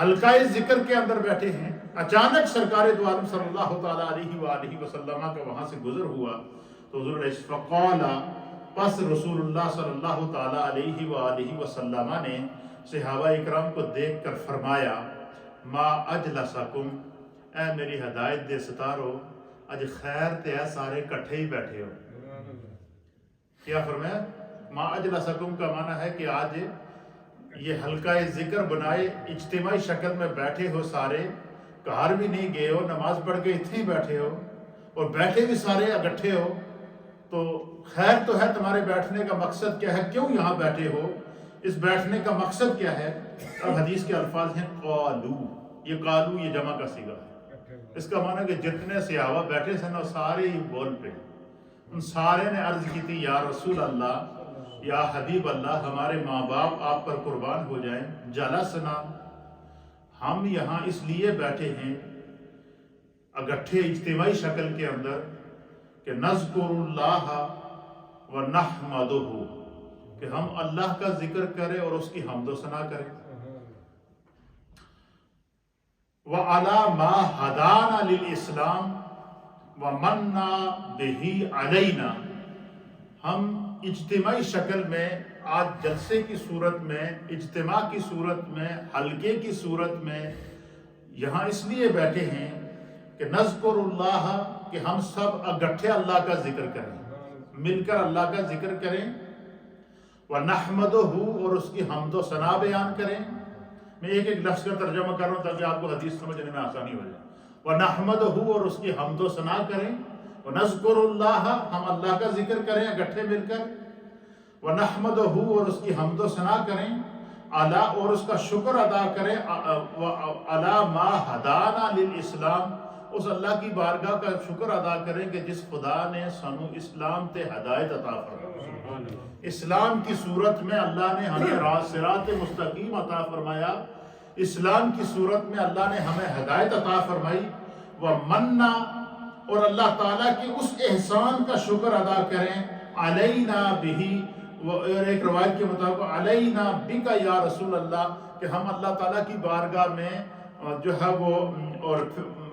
حلقہ ذکر کے اندر بیٹھے ہیں، اچانک سرکار دو عالم صلی اللہ تعالیٰ علیہ وآلہ وسلم کا وہاں سے گزر ہوا تو حضور علیہ فقال، پس رسول اللہ صلی اللہ تعالیٰ علیہ وآلہ وسلم نے صحابہ اکرام کو دیکھ کر فرمایا، ما اجلسکم، اے میری ہدایت دے ستارو، اج خیر تے سارے کٹھے ہی بیٹھے ہو۔ کیا فرمایا؟ ما اجلسکم کا معنی ہے کہ آج یہ حلقہ ذکر بنائے اجتماعی شکل میں بیٹھے ہو، سارے کہار بھی نہیں گئے ہو، نماز پڑھ کے اتنے ہی بیٹھے ہو اور بیٹھے بھی سارے اکٹھے ہو، تو خیر تو ہے، تمہارے بیٹھنے کا مقصد کیا ہے، کیوں یہاں بیٹھے ہو، اس بیٹھنے کا مقصد کیا ہے؟ اب حدیث کے الفاظ ہیں قالو، یہ قالو یہ جمع کا صیغہ ہے، اس کا معنی کہ جتنے صحابہ بیٹھے تھے نا سارے ہی بول پہ، ان سارے نے عرض کی تھی، یا رسول اللہ، یا حبیب اللہ، ہمارے ماں باپ آپ پر قربان ہو جائیں، جلسنا، ہم یہاں اس لیے بیٹھے ہیں اکٹھے اجتماعی شکل کے اندر کہ نذکر اللہ و نحمدہ، کہ ہم اللہ کا ذکر کریں اور اس کی حمد و ثنا کریں، وَعَلَى مَا هَدَانَا لِلْإِسْلَامِ وَمَنَّا بِهِ عَلَيْنَا، ہم اجتماعی شکل میں آج جلسے کی صورت میں، اجتماع کی صورت میں، حلقے کی صورت میں یہاں اس لیے بیٹھے ہیں کہ نذکر اللہ، کہ ہم سب اکٹھے اللہ کا ذکر کریں، مل کر اللہ کا ذکر کریں، وَنَحْمَدُهُ، اور اس کی حمد و ثنا بیان کریں۔ میں ایک ایک لفظ کا ترجمہ کر رہا ہوں تاکہ آپ کو حدیث سمجھنے میں آسانی ہو جائے۔ وَنَحْمَدُهُ، اور اس کی حمد و ثنا کریں، وَنَذْكُرُ اللَّهَ، ہم اللہ کا ذکر کریں اکٹھے مل کر، وَنَحْمَدُهُ، اور اس کی حمد و ثنا کریں، عَلَى، اور اس کا شکر ادا کریں، عَلَى مَا هَدَانَا لِلْإِسْلَامِ، اس اللہ کی بارگاہ کا شکر ادا کریں کہ جس خدا نے سانو اسلام تے ہدایت عطا فرمائی، اسلام کی صورت میں اللہ نے ہمیں صراط مستقیم عطا فرمایا، اسلام کی صورت میں اللہ نے ہمیں ہدایت عطا فرمائی، وَمَنَّا، اور اللہ تعالیٰ کی اس احسان کا شکر ادا کریں، علینا بہی، اور ایک روایت کے مطابق علینا بکا یا رسول اللہ، کہ ہم اللہ تعالیٰ کی بارگاہ میں جو ہے وہ، اور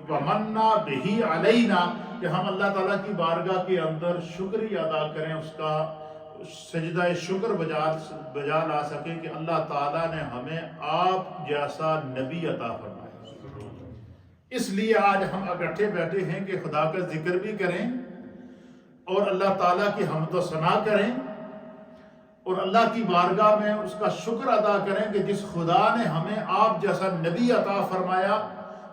وَمَنَّا بہی علینا، کہ ہم اللہ تعالیٰ کی بارگاہ کے اندر شکریہ ادا کریں، اس کا سجدہ شکر بجا لا سکیں کہ اللہ تعالیٰ نے ہمیں آپ جیسا نبی عطا فرمایا۔ اس لیے آج ہم اکٹھے بیٹھے ہیں کہ خدا کا ذکر بھی کریں اور اللہ تعالیٰ کی حمد و ثنا کریں اور اللہ کی بارگاہ میں اس کا شکر ادا کریں کہ جس خدا نے ہمیں آپ جیسا نبی عطا فرمایا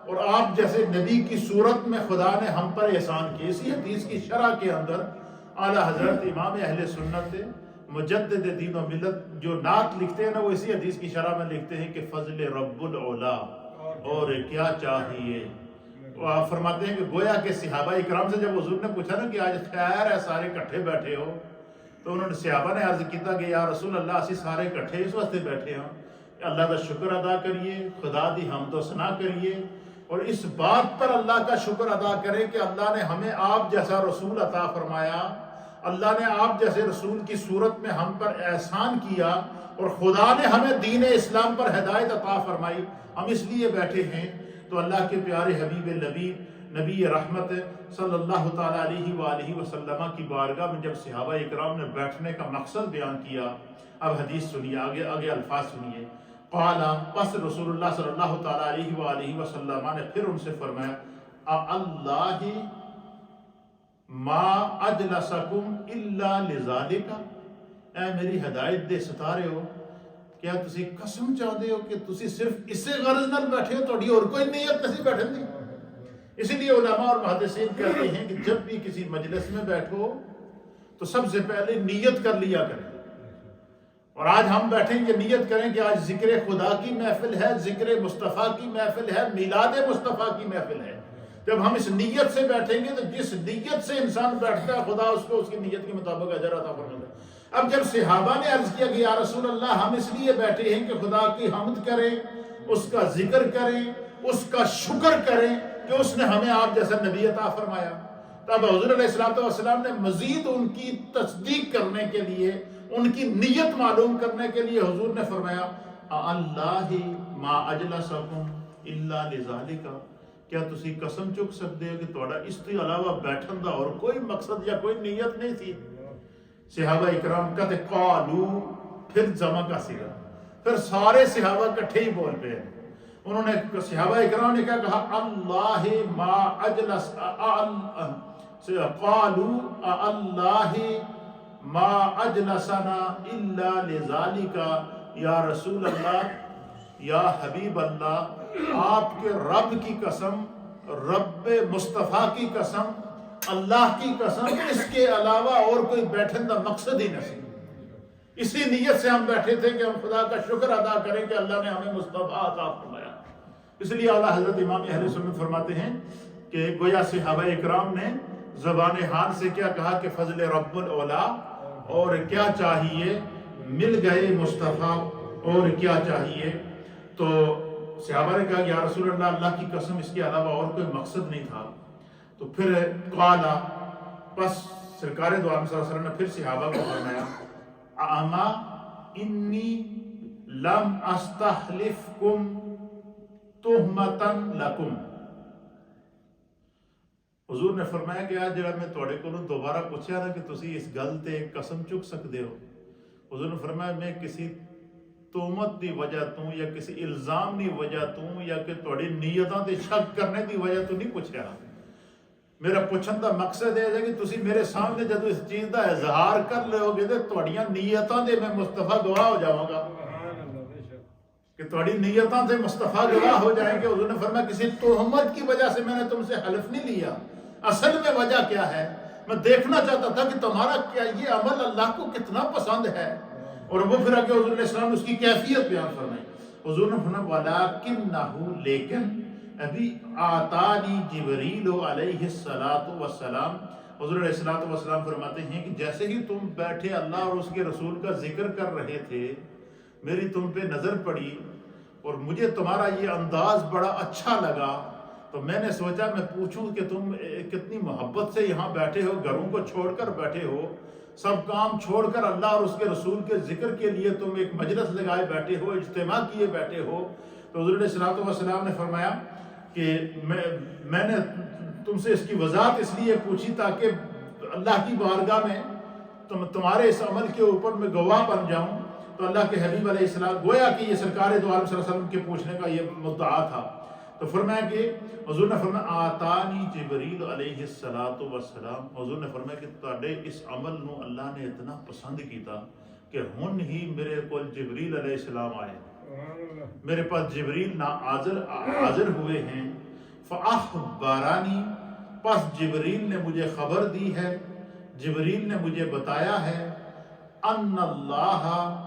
اور آپ جیسے نبی کی صورت میں خدا نے ہم پر احسان کیا۔ اسی حدیث کی شرح کے اندر اعلیٰ حضرت امام اہل سنت مجدد دین و ملت جو نعت لکھتے ہیں نا، وہ اسی حدیث کی شرح میں لکھتے ہیں کہ فضل رب العلا اور کیا چاہیے۔ وہ آپ فرماتے ہیں کہ گویا کہ صحابہ اکرام سے جب حضور نے پوچھا نا کہ آج خیر ہے سارے کٹھے بیٹھے ہو، تو انہوں نے صحابہ نے عرض کیتا کہ یا رسول اللہ اسی سارے کٹھے اس واسطے بیٹھے ہوں کہ اللہ کا شکر ادا کریے، خدا دی حمد و ثنا کریے اور اس بات پر اللہ کا شکر ادا کریں کہ اللہ نے ہمیں آپ جیسا رسول عطا فرمایا، اللہ نے آپ جیسے رسول کی صورت میں ہم پر احسان کیا اور خدا نے ہمیں دین اسلام پر ہدایت عطا فرمائی، ہم اس لیے بیٹھے ہیں۔ تو اللہ کے پیارے حبیب نبی رحمت صلی اللہ تعالیٰ علیہ وآلہ وسلم کی بارگاہ میں جب صحابہ اکرام نے بیٹھنے کا مقصد بیان کیا، اب حدیث سنیے، آگے الفاظ سنیے۔ قال، پس رسول اللہ صلی اللہ تعالیٰ علیہ وآلہ وسلم نے پھر ان سے فرمایا، اللہ ما اجلسکم الا لذالک، اے میری ہدایت دے ستارے ہو، کیا تسی قسم چاہتے ہو کہ تسی صرف اسے غرض نال بیٹھے ہو، تھوڑی اور کوئی نیت نہیں بیٹھن دی؟ اسی لیے علماء اور محدثین کہتے ہیں کہ جب بھی کسی مجلس میں بیٹھو تو سب سے پہلے نیت کر لیا کریں، اور آج ہم بیٹھیں یہ نیت کریں کہ آج ذکر خدا کی محفل ہے، ذکر مصطفیٰ کی محفل ہے، میلاد مصطفیٰ کی محفل ہے۔ جب ہم اس نیت سے بیٹھیں گے تو جس نیت سے انسان بیٹھتا ہے خدا اس کو اس کی نیت کے مطابق اجر عطا فرماتا ہے۔ اب جب صحابہ نے عرض کیا کہ یا رسول اللہ ہم اس لیے بیٹھے ہیں کہ خدا کی حمد کریں، اس کا ذکر کریں، اس کا شکر کریں کہ اس نے ہمیں آپ جیسا نبی عطا فرمایا، تب حضور علیہ السلام نے مزید ان کی تصدیق کرنے کے لیے، ان کی نیت معلوم کرنے کے لیے حضور نے فرمایا، اللہ ما اجلسکم الا لذالک، کیا تسی قسم چک سکتے ہو کہ تھوڑا اس کے علاوہ بیٹھن دا اور کوئی مقصد یا کوئی نیت نہیں تھی؟ صحابہ اکرام کہتے قالو، پھر جمع کا سیگا، پھر سارے صحابہ کٹھے ہی بول پہ ہیں۔ انہوں نے صحابہ اکرام نے کیا کہا؟ اللہ ما اجلس، قالو اللہ ما اجلسنا الا لذالک، یا رسول اللہ، یا حبیب اللہ، آپ کے رب کی قسم، رب مصطفیٰ کی قسم، اللہ کی قسم، اس کے علاوہ اور کوئی بیٹھن کا مقصد ہی نہیں۔ اسی نیت سے ہم بیٹھے تھے کہ ہم خدا کا شکر ادا کریں کہ اللہ نے ہمیں مصطفیٰ عطا فرمایا۔ اس لیے اعلیٰ حضرت امام اہل سنت فرماتے ہیں کہ گویا صحابہ اکرام نے زبان حال سے کیا کہا کہ فضل رب الاولا، اور کیا چاہیے، مل گئے مصطفیٰ، اور کیا چاہیے۔ تو صحابہ نے کہا کہ یا رسول اللہ، اللہ کی قسم اس کے علاوہ اور کوئی مقصد نہیں تھا۔ تو پھر قالا، پس سرکار دو عالم صلی اللہ علیہ وسلم نے پھر صحابہ کو فرمایا اما انی لم استحلفکم تہمتا لکم، حضور نے فرمایا کہ آج جڑا میں توڑے کو دوبارہ پوچھا نا کہ تسی اس گل تے قسم چک سکتے ہو، حضور نے فرمایا میں کسی تہمت دی وجہ تو یا کسی الزام دی وجہ تو یا کہ توڑی نیتاں تے شک کرنے دی وجہ تو نہیں پوچھا۔ میرا پوچھن دا مقصد ہے کہ تسی میرے سامنے جدو اس چیز دا اظہار کر لے ہوگے تو توڑیاں نیتاں دے میں مصطفیٰ گواہ ہو جاؤں گا، کہ توڑی نیتاں سے مصطفیٰ گواہ ہو جائیں گے۔ حضور نے فرمایا کسی تہمت کی وجہ سے میں نے تم سے حلف نہیں لیا، اصل میں وجہ کیا ہے، میں دیکھنا چاہتا تھا کہ تمہارا کیا یہ عمل اللہ کو کتنا پسند ہے۔ اور وہ پھر آگے حضور علیہ السلام نے اس کی کیفیت بیان فرمائی۔ حضور نے فرمایا وَلَكِنَّهُ، لیکن ابھی آتانی جبریل علیہ السلام، حضور علیہ السلام فرماتے ہیں کہ جیسے ہی تم بیٹھے اللہ اور اس کے رسول کا ذکر کر رہے تھے، میری تم پہ نظر پڑی اور مجھے تمہارا یہ انداز بڑا اچھا لگا، تو میں نے سوچا میں پوچھوں کہ تم کتنی محبت سے یہاں بیٹھے ہو، گھروں کو چھوڑ کر بیٹھے ہو، سب کام چھوڑ کر اللہ اور اس کے رسول کے ذکر کے لیے تم ایک مجلس لگائے بیٹھے ہو، اجتماع کیے بیٹھے ہو۔ تو حضور علیہ السلام نے فرمایا کہ میں نے تم سے اس کی وضاحت اس لیے پوچھی تاکہ اللہ کی بارگاہ میں تمہارے اس عمل کے اوپر میں گواہ بن جاؤں۔ تو اللہ کے حبیب علیہ السلام گویا کہ یہ سرکار دو عالم صلی اللہ علیہ وسلم کے پوچھنے کا یہ مدعا تھا۔ تو فرمایا کہ حضور نے فرمایا آتانی جبریل علیہ السلام، حضور نے فرمایا کہ تہاڈے اس عمل نو اللہ نے اتنا پسند کیتا کہ ہن ہی میرے کول جبریل علیہ السلام آئے، میرے پاس جبریل حاضر ہوئے ہیں۔ فاخبرانی، پس جبریل نے مجھے خبر دی ہے، جبریل نے مجھے بتایا ہے ان اللہ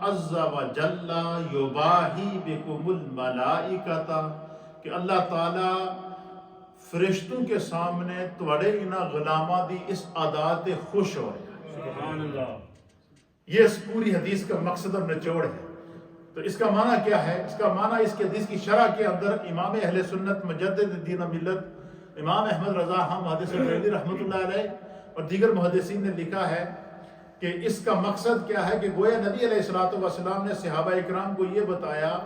عز وجل یباہی بکم الملائکۃ، کہ اللہ تعالی فرشتوں کے سامنے توڑے انہاں غلاماں دی اس عادات تے خوش ہو رہے ہیں۔ سبحان اللہ، یہ اس پوری حدیث کا مقصد اور نچوڑ ہے۔ تو اس کا معنی کیا ہے؟ اس کا معنی اس کی حدیث کی شرح کے اندر امام اہل سنت مجدد دین و ملت امام احمد رضا خان محدث بریلوی رحمۃ اللہ علیہ اور دیگر محدثین نے لکھا ہے کہ اس کا مقصد کیا ہے کہ گویا نبی علیہ السلام نے صحابہ اکرام کو یہ بتایا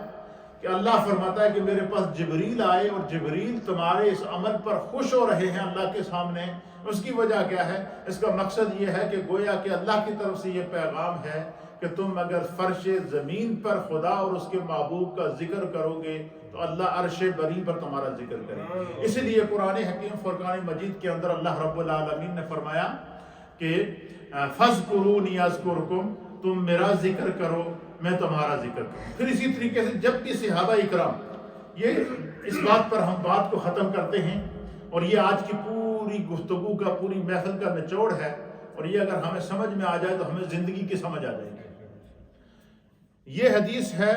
کہ اللہ فرماتا ہے کہ میرے پاس جبریل آئے اور جبریل تمہارے اس عمل پر خوش ہو رہے ہیں اللہ کے سامنے۔ اس کی وجہ کیا ہے؟ اس کا مقصد یہ ہے کہ گویا کہ اللہ کی طرف سے یہ پیغام ہے کہ تم اگر فرش زمین پر خدا اور اس کے محبوب کا ذکر کرو گے تو اللہ عرش بری پر تمہارا ذکر کرے۔ اسی لیے قرآن حکیم فرقان مجید کے اندر اللہ رب العالمین نے فرمایا کہ فَاذْكُرُونِي أَذْكُرْكُمْ، تم میرا ذکر کرو میں تمہارا ذکر کروں۔ پھر اسی طریقے سے جب بھی صحابہ اکرام، یہ اس بات پر ہم بات کو ختم کرتے ہیں اور یہ آج کی پوری گفتگو کا، پوری محفل کا نچوڑ ہے، اور یہ اگر ہمیں سمجھ میں آ جائے تو ہمیں زندگی کی سمجھ آ جائے گی۔ یہ حدیث ہے،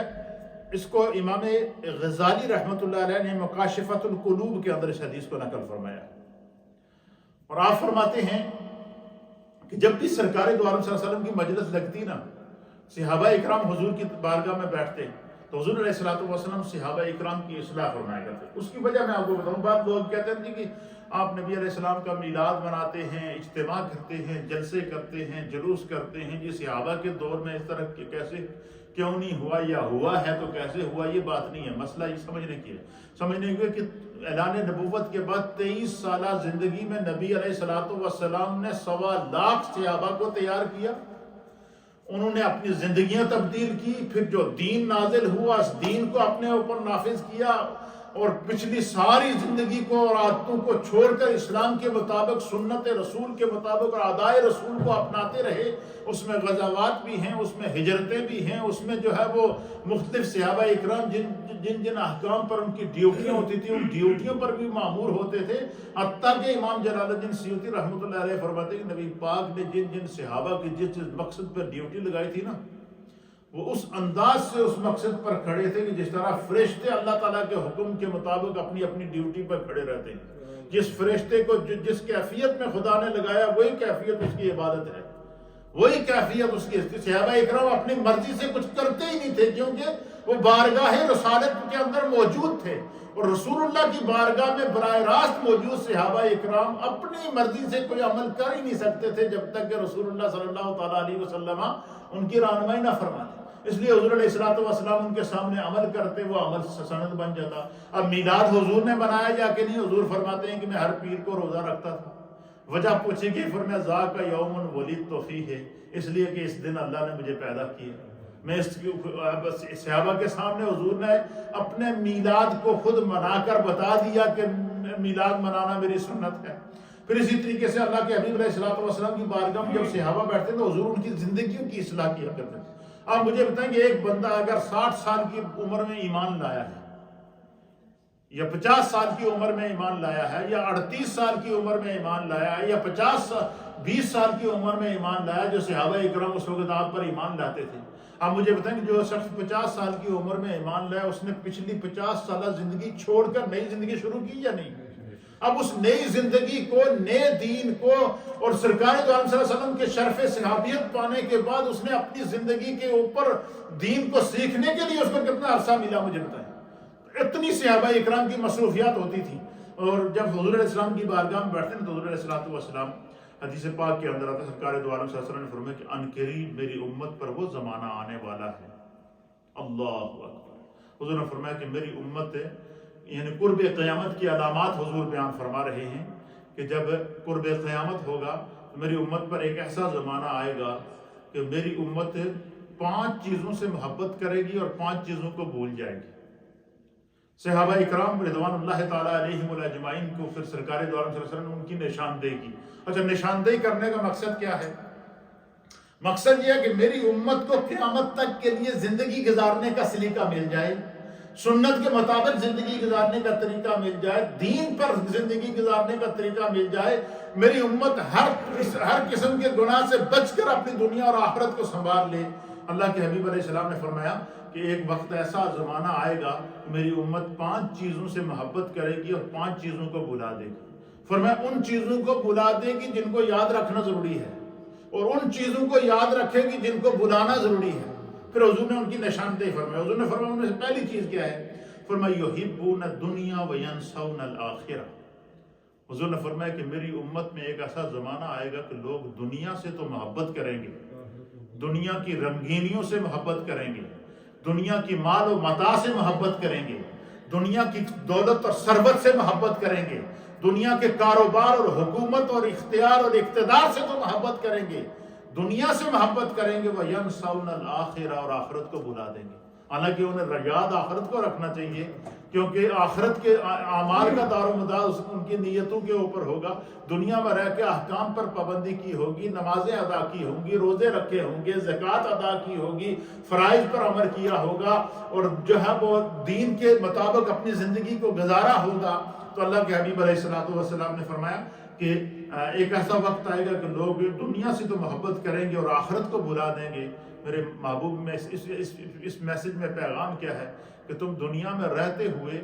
اس کو امام غزالی رحمۃ اللہ علیہ نے مکاشفۃ القلوب کے اندر اس حدیث کو نقل فرمایا، اور آپ فرماتے ہیں کہ جب بھی سرکار دو عالم صلی اللہ علیہ وسلم کی مجلس لگتی نا، صحابہ اکرام حضور کی بارگاہ میں بیٹھتے تو حضور علیہ السلام صحابہ اکرام کی اصلاح فرمایا کرتے۔ اس کی وجہ میں آپ کو بتاؤں، بعض لوگ کہتے ہیں کہ آپ نبی علیہ السلام کا میلاد مناتے ہیں، اجتماع کرتے ہیں، جلسے کرتے ہیں، جلوس کرتے ہیں، یہ صحابہ کے دور میں اس طرح کے کیسے کیوں نہیں ہوا یا ہوا ہے تو کیسے ہوا، یہ بات نہیں ہے، مسئلہ یہ سمجھنے کی ہے. سمجھنے کی کہ اعلان نبوت کے بعد 23 سالہ زندگی میں نبی علیہ الصلوۃ والسلام نے 1.25 لاکھ صحابہ کو تیار کیا. انہوں نے اپنی زندگیاں تبدیل کی، پھر جو دین نازل ہوا اس دین کو اپنے اوپر نافذ کیا، اور پچھلی ساری زندگی کو اور عادتوں کو چھوڑ کر اسلام کے مطابق، سنت رسول کے مطابق اور ادائے رسول کو اپناتے رہے. اس میں غزوات بھی ہیں، اس میں ہجرتیں بھی ہیں، اس میں جو ہے وہ مختلف صحابہ اکرام جن احکام پر ان کی ڈیوٹیاں ہوتی تھیں ان ڈیوٹیوں پر بھی مامور ہوتے تھے. حتیٰ کہ امام جلال الدین سیوطی رحمۃ اللہ علیہ فرماتے ہیں کہ نبی پاک نے جن صحابہ کی جس مقصد پر ڈیوٹی لگائی تھی نا، وہ اس انداز سے اس مقصد پر کھڑے تھے کہ جس طرح فرشتے اللہ تعالیٰ کے حکم کے مطابق اپنی اپنی ڈیوٹی پر کھڑے رہتے ہیں. جس فرشتے کو جس کیفیت میں خدا نے لگایا وہی کیفیت اس کی عبادت ہے، وہی کیفیت اس کی. صحابہ اکرام اپنی مرضی سے کچھ کرتے ہی نہیں تھے، کیونکہ وہ بارگاہ رسالت کے اندر موجود تھے، اور رسول اللہ کی بارگاہ میں براہ راست موجود صحابہ اکرام اپنی مرضی سے کوئی عمل کر ہی نہیں سکتے تھے جب تک کہ رسول اللہ صلی اللہ تعالیٰ علیہ وسلم ان کی رہنمائی نہ فرماتے. اس لیے حضور علیہ السلام ان کے سامنے عمل کرتے، وہ عمل سند بن جاتا. اب میلاد حضور نے بنایا یا کہ نہیں؟ حضور فرماتے ہیں کہ میں ہر پیر کو روزہ رکھتا تھا. وجہ پوچھی گئی، فرمایا ذاک یوم ولدت فیہ، اس لیے کہ اس دن اللہ نے مجھے پیدا کیا. میں صحابہ کے سامنے حضور نے اپنے میلاد کو خود منا کر بتا دیا کہ میلاد منانا میری سنت ہے. پھر اسی طریقے سے اللہ کے حبیب علیہ السلام کی بارگاہ میں جب صحابہ بیٹھتے تو حضور ان کی زندگیوں کی اصلاح کیا کرتے تھے. آپ مجھے بتائیں کہ ایک بندہ اگر 60 سال کی عمر میں ایمان لایا ہے، یا 50 سال کی عمر میں ایمان لایا ہے، یا 38 سال کی عمر میں ایمان لایا ہے، یا 20 سال کی عمر میں ایمان لایا، جو صحابہ اکرام اس وقت آپ پر ایمان لاتے تھے. آپ مجھے بتائیں کہ جو شخص 50 سال کی عمر میں ایمان لایا، اس نے پچھلی 50 سالہ زندگی چھوڑ کر نئی زندگی شروع کی یا نہیں؟ اب اس نئی زندگی کو، نئے دین کو اور سرکار دو عالم صلی اللہ علیہ وسلم کے شرف صحابیت پانے کے بعد اس نے اپنی زندگی کے اوپر دین کو سیکھنے کے لیے اس کو کتنا عرصہ ملا مجھے بتائیں. اتنی صحابہ اکرام کی مصروفیات ہوتی تھی. اور جب حضور علیہ السلام کی بارگاہ میں بیٹھتے ہیں تو حضور علیہ السلام حدیث پاک کے اندر آتا ہے، سرکار دو عالم صلی اللہ علیہ وسلم نے فرمایا کہ ان قریب میری امت پر وہ زمانہ آنے والا ہے. اللہ اکبر. حضور نے فرمایا کہ میری امت یعنی قرب قیامت کی علامات حضور بیان فرما رہے ہیں کہ جب قرب قیامت ہوگا تو میری امت پر ایک ایسا زمانہ آئے گا کہ میری امت 5 چیزوں سے محبت کرے گی اور 5 چیزوں کو بھول جائے گی. صحابہ اکرام رضوان اللہ تعالیٰ علیہم اجمعین کو پھر سرکار دو عالم صلی اللہ علیہ وسلم نے ان کی نشاندہی کی. اچھا، نشاندہی کرنے کا مقصد کیا ہے؟ مقصد یہ ہے کہ میری امت کو قیامت تک کے لیے زندگی گزارنے کا سلیقہ مل جائے، سنت کے مطابق زندگی گزارنے کا طریقہ مل جائے، دین پر زندگی گزارنے کا طریقہ مل جائے. میری امت ہر قسم کے گناہ سے بچ کر اپنی دنیا اور آخرت کو سنبھال لے. اللہ کے حبیب علیہ السلام نے فرمایا کہ ایک وقت ایسا زمانہ آئے گا میری امت 5 چیزوں سے محبت کرے گی اور 5 چیزوں کو بھلا دے گی. فرمایا ان چیزوں کو بھلا دے گی جن کو یاد رکھنا ضروری ہے، اور ان چیزوں کو یاد رکھے گی جن کو بھلانا ضروری ہے. پھر حضور نے ان کی نشاندہی فرمایا. حضور نے فرمایا ان میں سے پہلی چیز کیا ہے؟ فرمایا یحبون الدنیا وینسون الآخرہ. حضور نے فرمایا کہ میری امت میں ایک ایسا زمانہ آئے گا کہ لوگ دنیا سے تو محبت کریں گے، دنیا کی رنگینیوں سے محبت کریں گے، دنیا کی مال و متاع سے محبت کریں گے، دنیا کی دولت اور ثروت سے محبت کریں گے، دنیا کے کاروبار اور حکومت اور اختیار اور اقتدار سے تو محبت کریں گے، دنیا سے محبت کریں گے. وَيَنْسَوْنَ الْآخِرَةَ اور آخرت کو بھلا دیں گے. حالانکہ انہیں یاد آخرت کو رکھنا چاہیے، کیونکہ آخرت کے اعمال کا دار و مدار ان کی نیتوں کے اوپر ہوگا. دنیا میں رہ کے احکام پر پابندی کی ہوگی، نمازیں ادا کی ہوں گی، روزے رکھے ہوں گے، زکوٰۃ ادا کی ہوگی، فرائض پر عمل کیا ہوگا، اور جو ہے وہ دین کے مطابق اپنی زندگی کو گزارا ہوگا. تو اللہ کے حبیب علیہ السلام نے فرمایا کہ ایک ایسا وقت آئے گا کہ لوگ دنیا سے تو محبت کریں گے اور آخرت کو بھلا دیں گے. میرے محبوب میں اس میسج میں پیغام کیا ہے کہ تم دنیا میں رہتے ہوئے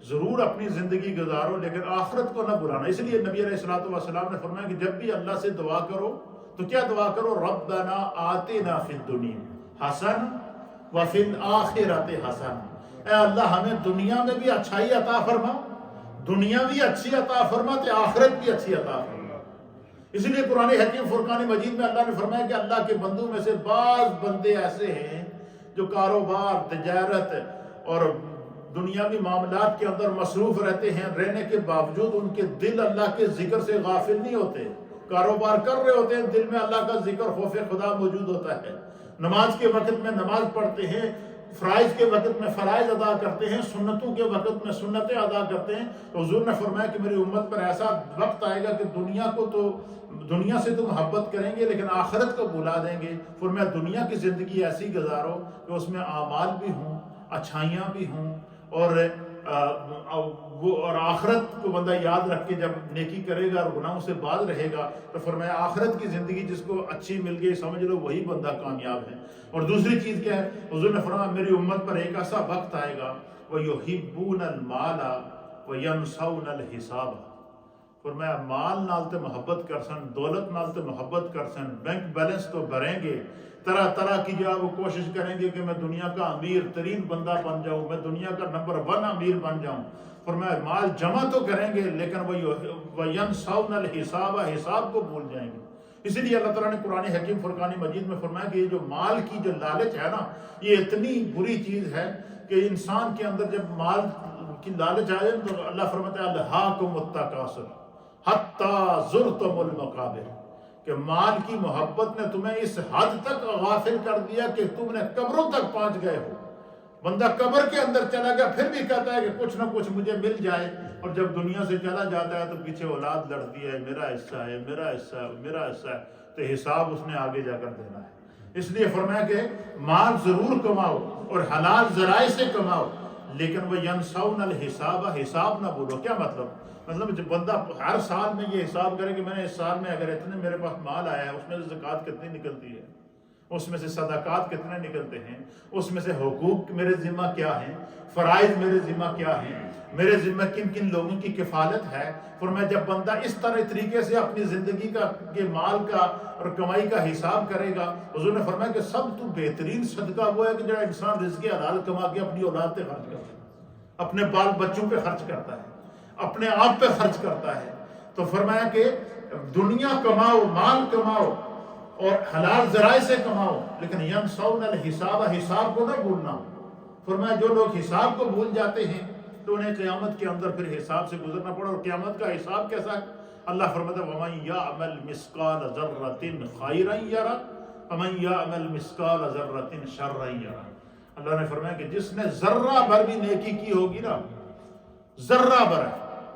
ضرور اپنی زندگی گزارو لیکن آخرت کو نہ بھلانا. اس لیے نبی علیہ السلام نے فرمایا کہ جب بھی اللہ سے دعا کرو تو کیا دعا کرو؟ ربنا آتنا فی الدنیا حسن وفی الآخرۃ حسن. اے اللہ ہمیں دنیا میں بھی اچھائی عطا فرما، دنیا بھی اچھی عطا فرما تے آخرت بھی اچھی عطا فرما. اس لیے قرآن حکیم فرقان مجید میں اللہ نے فرمایا کہ اللہ کے بندوں میں سے بعض بندے ایسے ہیں جو کاروبار، تجارت اور دنیاوی معاملات کے اندر مصروف رہنے کے باوجود ان کے دل اللہ کے ذکر سے غافل نہیں ہوتے. کاروبار کر رہے ہوتے ہیں، دل میں اللہ کا ذکر، خوف خدا موجود ہوتا ہے. نماز کے وقت میں نماز پڑھتے ہیں، فرائض کے وقت میں فرائض ادا کرتے ہیں، سنتوں کے وقت میں سنتیں ادا کرتے ہیں. تو حضور نے فرمایا کہ میری امت پر ایسا وقت آئے گا کہ دنیا سے تو محبت کریں گے لیکن آخرت کو بھلا دیں گے. فرمایا دنیا کی زندگی ایسی گزارو کہ اس میں اعمال بھی ہوں، اچھائیاں بھی ہوں، اور آخرت کو بندہ یاد رکھ کے جب نیکی کرے گا اور گناہوں سے باز رہے گا تو فرمایا آخرت کی زندگی جس کو اچھی مل گئی سمجھ لو وہی بندہ کامیاب ہے. اور دوسری چیز کیا ہے؟ حضور نے فرمایا میری امت پر ایک ایسا وقت آئے گا وَيُحِبُّونَ الْمَالَ وَيَنْسَوْنَ الْحِسَابَ. فرمایا مال نال تے محبت کرسن، دولت نال تے محبت کرسن، بینک بیلنس تو بھریں گے، طرح طرح کی جو وہ کوشش کریں گے کہ میں دنیا کا امیر ترین بندہ بن جاؤں، میں دنیا کا نمبر 1 امیر بن جاؤں. فرمایا مال جمع تو کریں گے لیکن وَيَنْسَوْنَ الْحِسَابَ، حساب کو بھول جائیں گے. اسی لیے اللہ تعالیٰ نے قرآن حکیم فرقان مجید میں فرمایا کہ یہ جو مال کی جو لالچ ہے نا، یہ اتنی بری چیز ہے کہ انسان کے اندر جب مال کی لالچ آئے تو اللہ فرماتا ہے الہاکم التکاثر حتی زرتم المقابر، کہ مال کی محبت نے تمہیں اس حد تک غافل کر دیا کہ تم نے قبروں تک پہنچ گئے ہو. بندہ قبر کے اندر چلا گیا پھر بھی کہتا ہے کہ کچھ نہ کچھ مجھے مل جائے، اور جب دنیا سے چلا جاتا ہے تو پیچھے اولاد لڑتی ہے میرا حصہ ہے، میرا حصہ ہے، میرا حصہ ہے. تو حساب اس نے آگے جا کر دینا ہے. اس لیے فرمایا کہ مال ضرور کماؤ اور حلال ذرائع سے کماؤ لیکن وہ ینسون الحساب، حساب نہ بولو. کیا مطلب جب بندہ ہر سال میں یہ حساب کرے کہ میں نے اس سال میں اگر اتنے میرے پاس مال آیا ہے اس میں سے زکوٰۃ کتنی نکلتی ہے، اس میں سے صدقات کتنے نکلتے ہیں، اس میں سے حقوق میرے ذمہ کیا ہیں، فرائض میرے ذمہ کیا ہیں، میرے ذمہ کن کن لوگوں کی کفالت ہے. فرمایا جب بندہ اس طریقے سے اپنی زندگی کا کے مال کا اور کمائی کا حساب کرے گا، حضور نے فرمایا کہ سب تو بہترین صدقہ وہ ہے کہ جڑا انسان رزق حلال کما کے اپنی اولاد پہ خرچ کرتا ہے، اپنے بال بچوں پہ خرچ کرتا ہے، اپنے آپ پہ خرچ کرتا ہے. تو فرمایا کہ دنیا کماؤ، مال کماؤ اور حلال ذرائع سے کماؤ لیکن ینسون الحساب، حساب کو نہ بھولنا. فرمایا جو لوگ حساب کو بھول جاتے ہیں تو انہیں قیامت کے اندر پھر حساب سے گزرنا پڑا. اور قیامت کا حساب کیسا ہے؟ اللہ فرماتا ہے وَمَن يَعْمَلْ مِثْقَالَ ذَرَّةٍ خَيْرًا يَرَهُ وَمَن يَعْمَلْ مِثْقَالَ ذَرَّةٍ شَرًّا يَرَهُ. اللہ نے فرمایا کہ جس نے ذرہ بھر بھی نیکی کی ہوگی نا، ذرہ بھر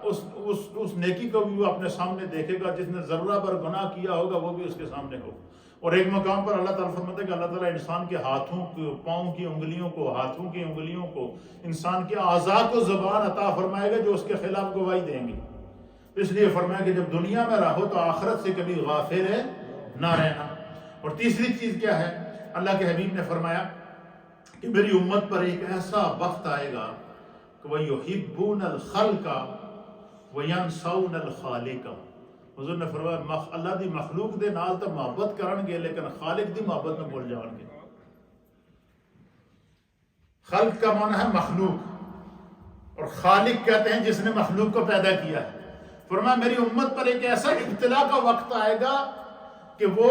اس نیکی کو بھی وہ اپنے سامنے دیکھے گا، جس نے ذرہ بھر گناہ کیا ہوگا وہ بھی اس کے سامنے ہوگا. اور ایک مقام پر اللہ تعالیٰ فرماتا ہے کہ اللہ تعالیٰ انسان کے ہاتھوں کو، پاؤں کی انگلیوں کو، ہاتھوں کی انگلیوں کو، انسان کے اعضاء کو زبان عطا فرمائے گا جو اس کے خلاف گواہی دیں گے. اس لیے فرمایا کہ جب دنیا میں رہو تو آخرت سے کبھی غافل نہ رہنا. اور تیسری چیز کیا ہے؟ اللہ کے حبیب نے فرمایا کہ میری امت پر ایک ایسا وقت آئے گا کہ وَيُحِبُّونَ الْخَلْقَ وَيَنْسَوْنَ الْخَالِقَ. حضور نے فرمایا اللہ دی مخلوق دے نال تو محبت کرن گے لیکن خالق دی محبت میں بھول جان گے. خلق کا معنی ہے مخلوق، اور خالق کہتے ہیں جس نے مخلوق کو پیدا کیا ہے. فرمایا میری امت پر ایک ایسا ابتلا کا وقت آئے گا کہ وہ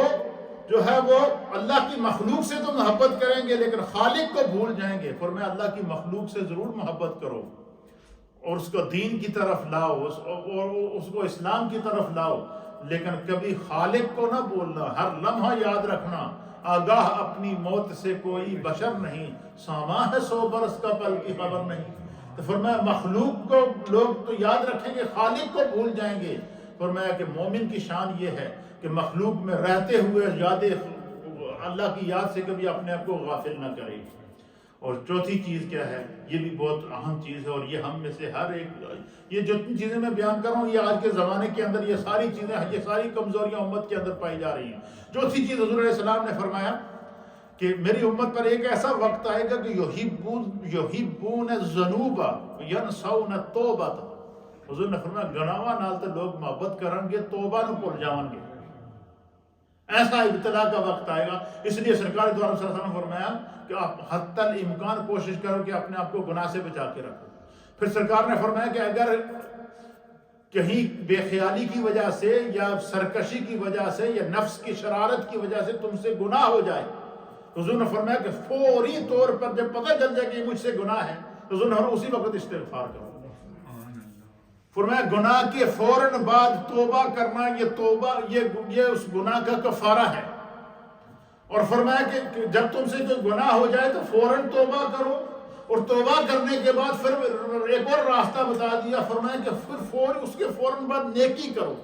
جو ہے وہ اللہ کی مخلوق سے تو محبت کریں گے لیکن خالق کو بھول جائیں گے. فرمایا اللہ کی مخلوق سے ضرور محبت کرو اور اس کو دین کی طرف لاؤ اور اس کو اسلام کی طرف لاؤ لیکن کبھی خالق کو نہ بولنا. ہر لمحہ یاد رکھنا آگاہ اپنی موت سے کوئی بشر نہیں، ساما ہے 100 برس کا پل کی خبر نہیں. تو فرمایا مخلوق کو لوگ تو یاد رکھیں گے، خالق کو بھول جائیں گے. فرمایا کہ مومن کی شان یہ ہے کہ مخلوق میں رہتے ہوئے اللہ کی یاد سے کبھی اپنے آپ کو غافل نہ کرے. اور چوتھی چیز کیا ہے؟ یہ بھی بہت اہم چیز ہے اور یہ ہم میں سے ہر ایک، یہ جتنی چیزیں میں بیان کر رہا ہوں یہ آج کے زمانے کے اندر یہ ساری چیزیں، یہ ساری کمزوریاں امت کے اندر پائی جا رہی ہیں. چوتھی چیز حضور علیہ السلام نے فرمایا کہ میری امت پر ایک ایسا وقت آئے گا کہ یحبون الذنوب ینسون التوبۃ. حضور نے فرمایا گناواں نال تے لوگ محبت کرن گے، توبہ نو بھول جاون گے. ایسا ابتلا کا وقت آئے گا. اس لیے سرکار دو عالم صلی اللہ علیہ وسلم نے فرمایا کہ آپ حتی الامکان کوشش کرو کہ اپنے آپ کو گناہ سے بچا کے رکھو. پھر سرکار نے فرمایا کہ اگر کہیں بے خیالی کی وجہ سے یا سرکشی کی وجہ سے یا نفس کی شرارت کی وجہ سے تم سے گناہ ہو جائے حضور نے فرمایا کہ فوری طور پر جب پتہ چل جائے کہ مجھ سے گناہ ہے تو حضور نے فرمایا اسی وقت استغفار کرو. فرمایا گناہ کے فوراً بعد توبہ کرنا، یہ توبہ یہ اس گناہ کا کفارہ ہے. اور فرمایا کہ جب تم سے کوئی گناہ ہو جائے تو فوراً توبہ کرو، اور توبہ کرنے کے بعد پھر ایک اور راستہ بتا دیا، فرمایا کہ پھر اس کے فوراً بعد نیکی کرو.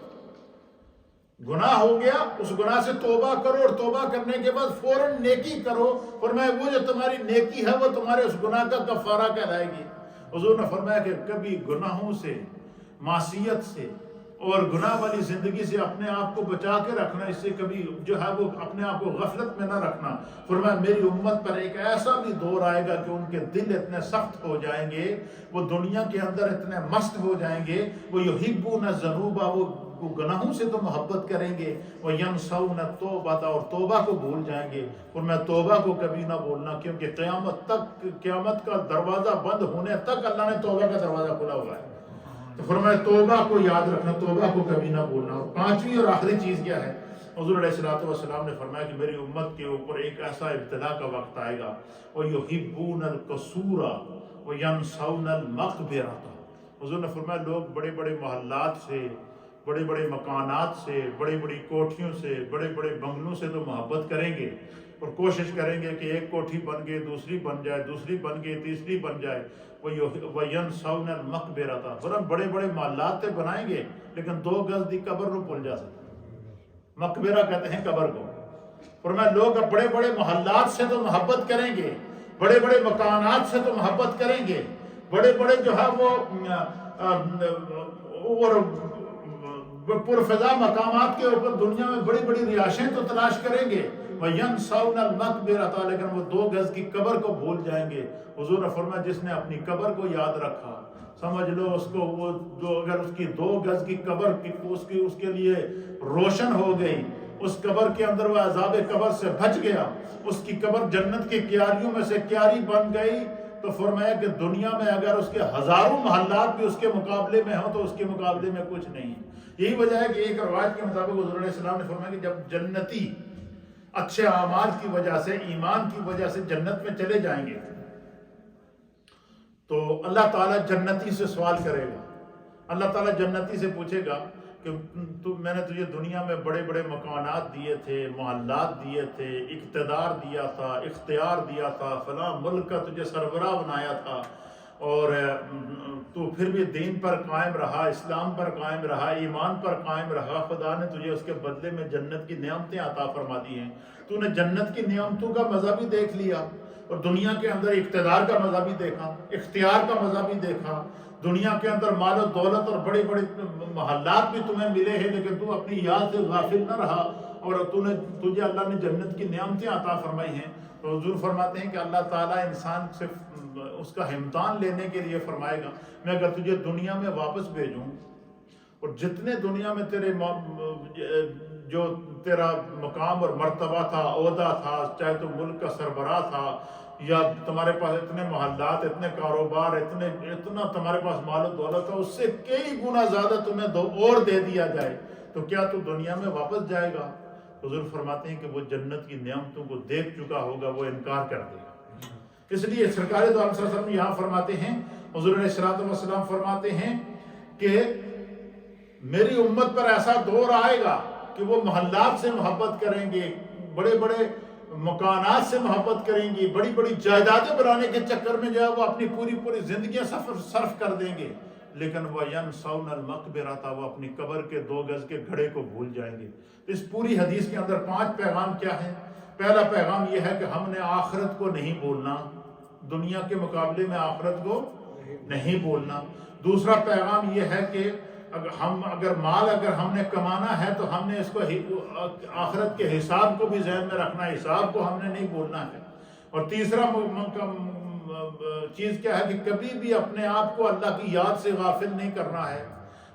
گناہ ہو گیا، اس گناہ سے توبہ کرو، اور توبہ کرنے کے بعد فوراً نیکی کرو. فرمایا وہ جو تمہاری نیکی ہے وہ تمہارے اس گناہ کا کفارہ کہلائے گی. حضور نے فرمایا کہ کبھی گناہوں سے، معصیت سے اور گناہ والی زندگی سے اپنے آپ کو بچا کے رکھنا، اس سے کبھی جو ہے وہ اپنے آپ کو غفلت میں نہ رکھنا. فرمایا میری امت پر ایک ایسا بھی دور آئے گا کہ ان کے دل اتنے سخت ہو جائیں گے، وہ دنیا کے اندر اتنے مست ہو جائیں گے، وہ یحبون الذنوب، وہ گناہوں سے تو محبت کریں گے، وہ ینسون التوبہ، اور توبہ کو بھول جائیں گے. اور میں توبہ کو کبھی نہ بولنا، کیونکہ قیامت کا دروازہ بند ہونے تک اللہ نے توبہ کا دروازہ کھلا ہوا ہے. تو فرمایا توبہ کو یاد رکھنا، توبہ کو کبھی نہ بولنا. اور پانچویں اور آخری چیز کیا ہے؟ حضور علیہ السلام نے فرمایا کہ میری امت کے اوپر ایک ایسا ابتلا کا وقت آئے گا، وَيُحِبُّونَ الْقَصُورَ وَيَنْسَوْنَ الْمَقْبِرَةَ. حضور نے فرمایا لوگ بڑے بڑے محلات سے، بڑے بڑے مکانات سے، بڑی بڑی کوٹھیوں سے، بڑے بڑے بنگلوں سے تو محبت کریں گے، اور کوشش کریں گے کہ ایک کوٹھی بن گئی دوسری بن جائے، دوسری بن گئی تیسری بن جائے. وَيَنْسَوْنَ الْمَقْبِرَةَ. فرمایا بڑے بڑے محلات تے بنائیں گے لیکن 2 گز دی قبر نو بھول جا سکتے. مقبرہ کہتے ہیں قبر کو. فرمایا لوگ اب بڑے بڑے محلات سے تو محبت کریں گے، بڑے بڑے مکانات سے تو محبت کریں گے، بڑے بڑے جو ہے وہ اور پرفضا مقامات کے اوپر دنیا میں بڑی بڑی رہائشیں تو تلاش کریں گے. وَيَنْسَوْنَ الْمَقْبِرَةَ. لیکن وہ 2 گز کی قبر کو بھول جائیں گے. حضور نے فرمایا جس نے اپنی قبر کو یاد رکھا، سمجھ لو اس کو وہ جو اگر اس کی 2 گز کی قبر اس کے لیے روشن ہو گئی، اس قبر کے اندر وہ عذاب قبر سے بچ گیا، اس کی قبر جنت کی کیاریوں میں سے کیاری بن گئی، تو فرمایا کہ دنیا میں اگر اس کے ہزاروں محلات بھی اس کے مقابلے میں ہوں تو اس کے مقابلے میں کچھ نہیں. یہی وجہ ہے کہ ایک روایت کے مطابق حضور علیہ السلام نے فرمایا کہ جب جنتی اچھے اعمال کی وجہ سے، ایمان کی وجہ سے جنت میں چلے جائیں گے تو اللہ تعالیٰ جنتی سے سوال کرے گا. اللہ تعالیٰ جنتی سے پوچھے گا کہ میں نے تجھے دنیا میں بڑے بڑے مکانات دیے تھے، محلات دیے تھے، اقتدار دیا تھا، اختیار دیا تھا، فلاں ملک کا تجھے سربراہ بنایا تھا، اور تو پھر بھی دین پر قائم رہا، اسلام پر قائم رہا، ایمان پر قائم رہا. خدا نے تجھے اس کے بدلے میں جنت کی نعمتیں عطا فرما دی ہیں. تو نے جنت کی نعمتوں کا مزہ بھی دیکھ لیا، اور دنیا کے اندر اقتدار کا مزہ بھی دیکھا، اختیار کا مزہ بھی دیکھا، دنیا کے اندر مال و دولت اور بڑے بڑے محلات بھی تمہیں ملے ہیں، لیکن تو اپنی یاد سے غافل نہ رہا، اور تجھے اللہ نے جنت کی نعمتیں عطا فرمائی ہیں. تو حضور فرماتے ہیں کہ اللہ تعالیٰ انسان سے اس کا امتحان لینے کے لیے فرمائے گا میں اگر تجھے دنیا میں واپس بھیجوں، اور جتنے دنیا میں جو تیرا مقام اور مرتبہ تھا، عہدہ تھا، چاہے تو ملک کا سربراہ تھا، یا تمہارے پاس اتنے محلات، اتنے کاروبار، اتنا تمہارے پاس مال و دولت تھا، اس سے کئی گنا زیادہ تمہیں اور دے دیا جائے تو کیا تو دنیا میں واپس جائے گا؟ حضور فرماتے ہیں کہ وہ جنت کی نعمتوں کو دیکھ چکا ہوگا، وہ انکار کر دے گا. اس لیے سرکار دو عالم صلی اللہ علیہ وسلم یہاں فرماتے ہیں، حضور علیہ السلام فرماتے ہیں کہ میری امت پر ایسا دور آئے گا کہ وہ محلات سے محبت کریں گے، بڑے بڑے مکانات سے محبت کریں گی، بڑی بڑی جائیدادیں بنانے کے چکر میں جو ہے وہ اپنی پوری زندگیاں صرف کر دیں گے، لیکن وَيَنْسَوْنَ الْمَقْبِرَةَ، وہ اپنی قبر کے 2 گز کے گھڑے کو بھول جائیں گے. اس پوری حدیث کے اندر 5 پیغام کیا ہیں؟ پہلا پیغام یہ ہے کہ ہم نے آخرت کو نہیں بولنا، دنیا کے مقابلے میں آخرت کو نہیں بولنا. دوسرا پیغام یہ ہے کہ اگر مال ہم نے کمانا ہے تو ہم نے اس کو آخرت کے حساب کو بھی ذہن میں رکھنا، حساب کو ہم نے نہیں بولنا ہے. اور تیسرا چیز کیا ہے کہ کبھی بھی اپنے آپ کو اللہ کی یاد سے غافل نہیں کرنا ہے،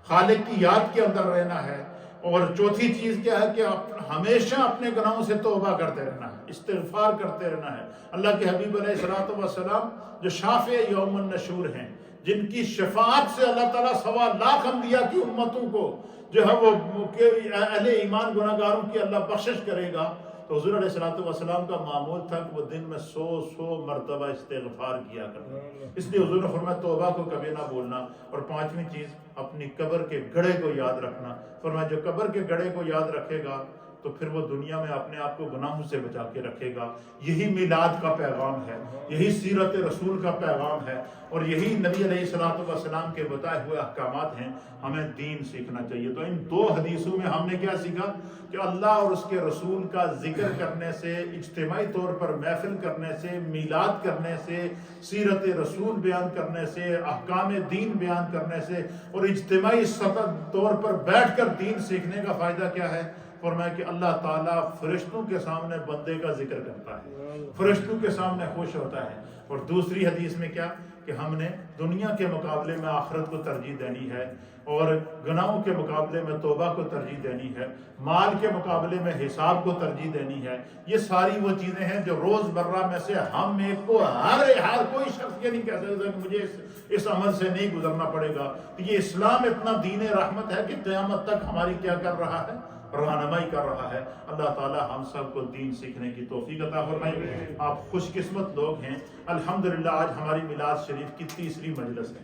خالق کی یاد کے اندر رہنا ہے. اور چوتھی چیز کیا ہے کہ ہمیشہ اپنے گناہوں سے توبہ کرتے رہنا ہے، استغفار کرتے رہنا ہے. اللہ کے حبیب علیہ الصلوۃ والسلام جو شافع یوم النشور ہیں، جن کی شفاعت سے اللہ تعالیٰ 1.25 لاکھ انبیاء کی امتوں کو جو ہے وہ اہل ایمان گناہگاروں کی اللہ بخشش کرے گا، تو حضور علیہ السلام کا معمول تھا کہ وہ دن میں 100 مرتبہ استغفار کیا کرتے. اس لیے حضور نے فرمایا توبہ کو کبھی نہ بولنا. اور 5ویں چیز اپنی قبر کے گڑھے کو یاد رکھنا. فرمایا جو قبر کے گڑھے کو یاد رکھے گا تو پھر وہ دنیا میں اپنے آپ کو گناہوں سے بچا کے رکھے گا. یہی میلاد کا پیغام ہے, یہی سیرت رسول کا پیغام ہے, اور یہی نبی علیہ السلام کے بتائے ہوئے احکامات ہیں. ہمیں دین سیکھنا چاہیے. تو ان 2 حدیثوں میں ہم نے کیا سیکھا کہ اللہ اور اس کے رسول کا ذکر کرنے سے, اجتماعی طور پر محفل کرنے سے, میلاد کرنے سے, سیرت رسول بیان کرنے سے, احکام دین بیان کرنے سے, اور اجتماعی سطح طور پر بیٹھ کر دین سیکھنے کا فائدہ کیا ہے؟ فرمایا کہ اللہ تعالیٰ فرشتوں کے سامنے بندے کا ذکر کرتا ہے, فرشتوں کے سامنے خوش ہوتا ہے. اور دوسری حدیث میں کیا کہ ہم نے دنیا کے مقابلے میں آخرت کو ترجیح دینی ہے, اور گناہوں کے مقابلے میں توبہ کو ترجیح دینی ہے, مال کے مقابلے میں حساب کو ترجیح دینی ہے. یہ ساری وہ چیزیں ہیں جو روز مرہ میں سے ہم ایک کو ہر کوئی شخص یہ نہیں کہہ سکتا کہ مجھے اس عمل سے نہیں گزرنا پڑے گا. یہ اسلام اتنا دین رحمت ہے کہ قیامت تک ہماری کیا کر رہا ہے؟ رہنمائی کر رہا ہے. اللہ تعالی ہم سب کو دین سیکھنے کی توفیق عطا فرمائے. آپ خوش قسمت لوگ ہیں. الحمدللہ آج ہماری میلاد شریف کی 3ری مجلس ہے,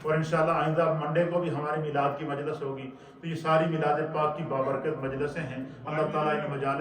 اور انشاءاللہ آئندہ منڈے کو بھی ہماری میلاد کی مجلس ہوگی. تو یہ ساری میلاد پاک کی بابرکت مجلسیں ہیں. اللہ تعالیٰ ان مجالس